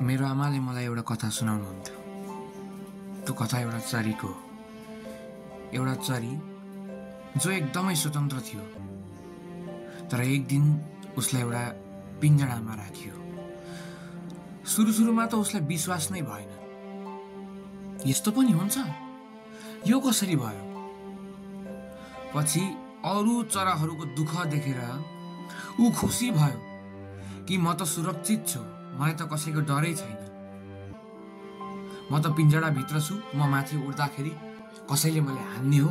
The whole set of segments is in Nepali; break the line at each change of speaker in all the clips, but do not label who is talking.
मेरो आमाले मलाई एउटा कथा सुनाउनुहुन्थ्यो। त्यो कथा एउटा चरीको हो। एउटा चरी जो एकदमै स्वतन्त्र थियो, तर एक दिन उसलाई एउटा पिञ्जडामा राखियो। सुरुमा त उसलाई विश्वास नै भएन। यस्तो पनि हुन्छ, यो कसरी भयो? पछि अरू चराहरूको दुःख देखेर ऊ खुसी भयो कि म त सुरक्षित छु, मलाई त कसैको डरै छैन। म त पिञ्जडाभित्र छु, म माथि उड्दाखेरि कसैले मलाई हान्ने हो,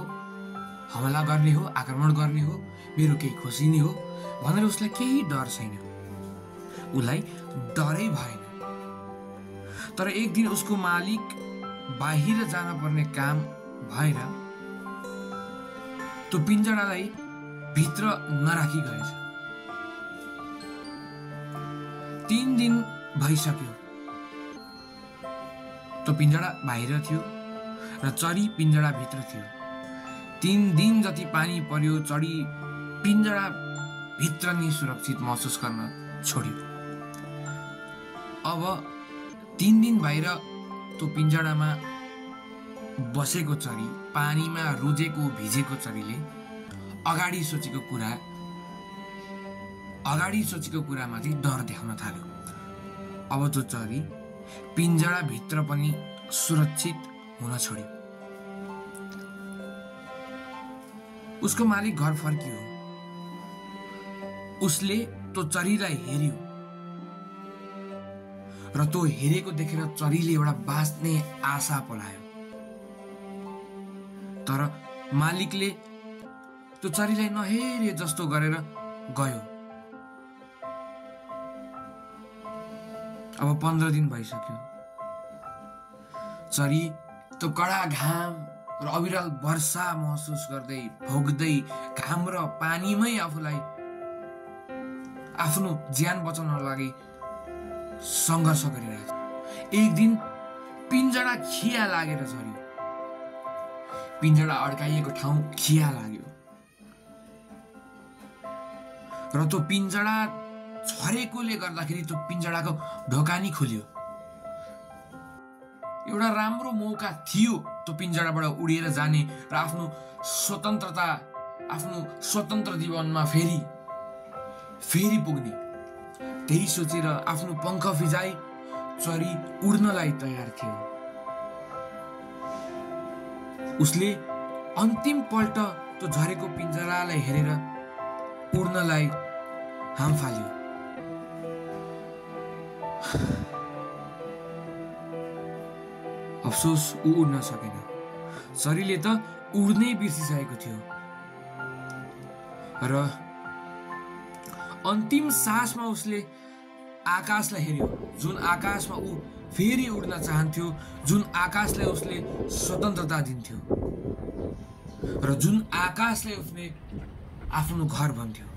हमला गर्ने हो, आक्रमण गर्ने हो, मेरो केही खोसिने हो भनेर उसलाई केही डर छैन। उसलाई डरै भएन। तर एक दिन उसको मालिक बाहिर जान पर्ने काम भएर त्यो पिञ्जडालाई भित्र नराखी गएछ। 3 दिन भइसक्यो। त्यो पिञ्जडा बाहिर थियो र चरी पिञ्जडाभित्र थियो। 3 दिन जति पानी पर्यो, चरी पिञ्जडा भित्र नै सुरक्षित महसुस गर्न छोड्यो। अब 3 दिन बाहिर त्यो पिञ्जडामा बसेको चरी, पानीमा रुजेको भिजेको चरीले अगाडि सोचेको कुरामाथि डर देखाउन थाल्यो। अब त्यो चरी पिञ्जडाभित्र पनि सुरक्षित हुन छोड्यो। उसको मालिक घर फर्कियो। उसले त्यो चरीलाई हेर्यो र त्यो हेरेको देखेर चरीले एउटा बाँच्ने आशा पलायो। तर मालिकले त्यो चरीलाई नहेरे जस्तो गरेर गयो। अब 15 दिन भइसक्यो। चरी त्यो कडा घाम र अविरल वर्षा महसुस गर्दै, भोग्दै, घाम र पानीमै आफूलाई आफ्नो ज्यान बचाउन लागि सङ्घर्ष गरिरहेछ। एक दिन पिञ्जडा खिया लागेर झर्यो। पिञ्जडा अड्काइएको ठाउँ खिया लाग्यो र त्यो पिञ्जडा झरेकोले गर्दाखेरि त्यो पिञ्जडाको ढोकानी खुल्यो। एउटा राम्रो मौका थियो त्यो पिञ्जडाबाट उडेर जाने र आफ्नो स्वतन्त्र जीवनमा फेरि पुग्ने। त्यही सोचेर आफ्नो पङ्ख फिजाई चरी उड्नलाई तयार थियो। उसले अन्तिम पल्ट त्यो झरेको पिञ्जडालाई हेरेर उड्नलाई हाम फाल्यो। अफसोस, ऊ उड्न सकेन। चरीले त उड्नै बिर्सिसकेको थियो र अन्तिम सासमा उसले आकाशलाई हेर्यो, जुन आकाशमा ऊ फेरि उड्न चाहन्थ्यो, जुन आकाशलाई उसले स्वतन्त्रता दिन्थ्यो र जुन आकाशलाई उसले आफ्नो घर भन्थ्यो।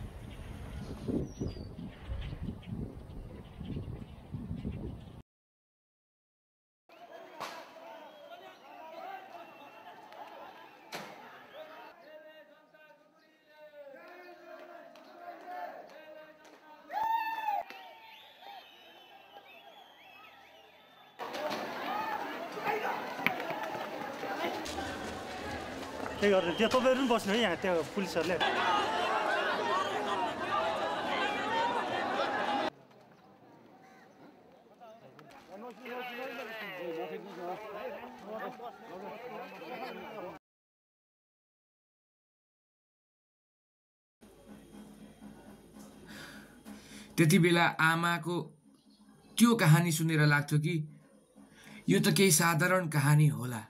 त्यही गरेर त्यहाँ तपाईँहरू पनि बस्नु है, यहाँ त्यहाँ पुलिसहरूले।
त्यति बेला आमाको त्यो कहानी सुनेर लाग्थ्यो कि यो त केही साधारण कहानी होला।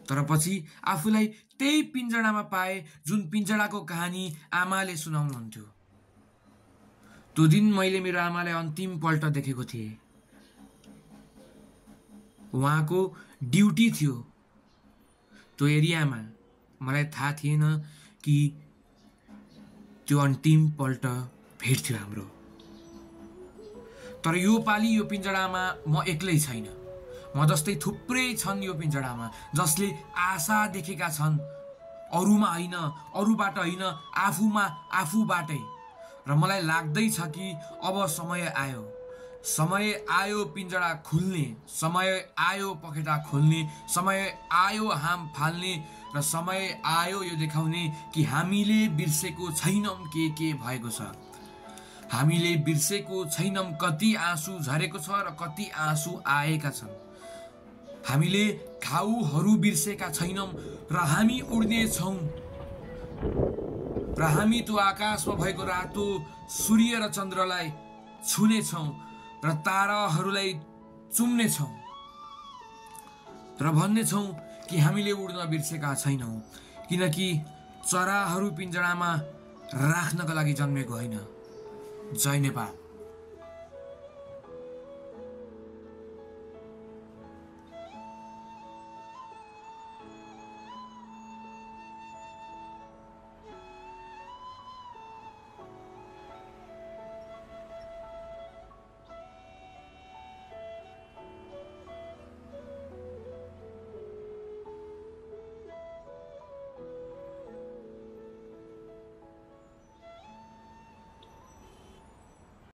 तर पछि आफूलाई त्यही पिञ्जडामा पाए जुन पिञ्जडाको कहानी आमाले सुनाउनुहुन्थ्यो। त्यो दिन मैले मेरो आमालाई अन्तिम पल्ट देखेको थिएँ। उहाँको ड्युटी थियो त्यो एरियामा। मलाई थाहा थिएन कि त्यो अन्तिम पल्ट भेट थियो हाम्रो। तर यो पालि यो पिञ्जडामा म एक्लै छैन। म जस्तै थुप्रै छन् यो पिञ्जडामा जसले आशा देखेका छन्, अरूमा होइन, अरूबाट होइन, आफूबाटै। र मलाई लाग्दैछ कि अब समय आयो समय आयो पिंजरा खुल्ने, समय आयो पखेटा खोल्ने, समय आयो हाम फाल्ने र समय आयो यो देखाउने कि हामीले बिर्सेको छैनौं के भएको छ। हामीले बिर्सेको छैनौं कति आँसु झरेको छ र कति आँसु आएका छन्। हामीले घाउहरू बिर्सेका छैनौं र हामी उड्ने छौं र हामी त्यो आकाशमा भएको रातो सूर्य र चन्द्रलाई छुने छौं र ताराहरूलाई चुम्ने छौं र भन्ने छौं कि हामीले उड्न बिर्सेका छैनौं, किनकि चराहरू पिंजरामा राख्नका लागि जन्मेको होइन। जय नेपाल।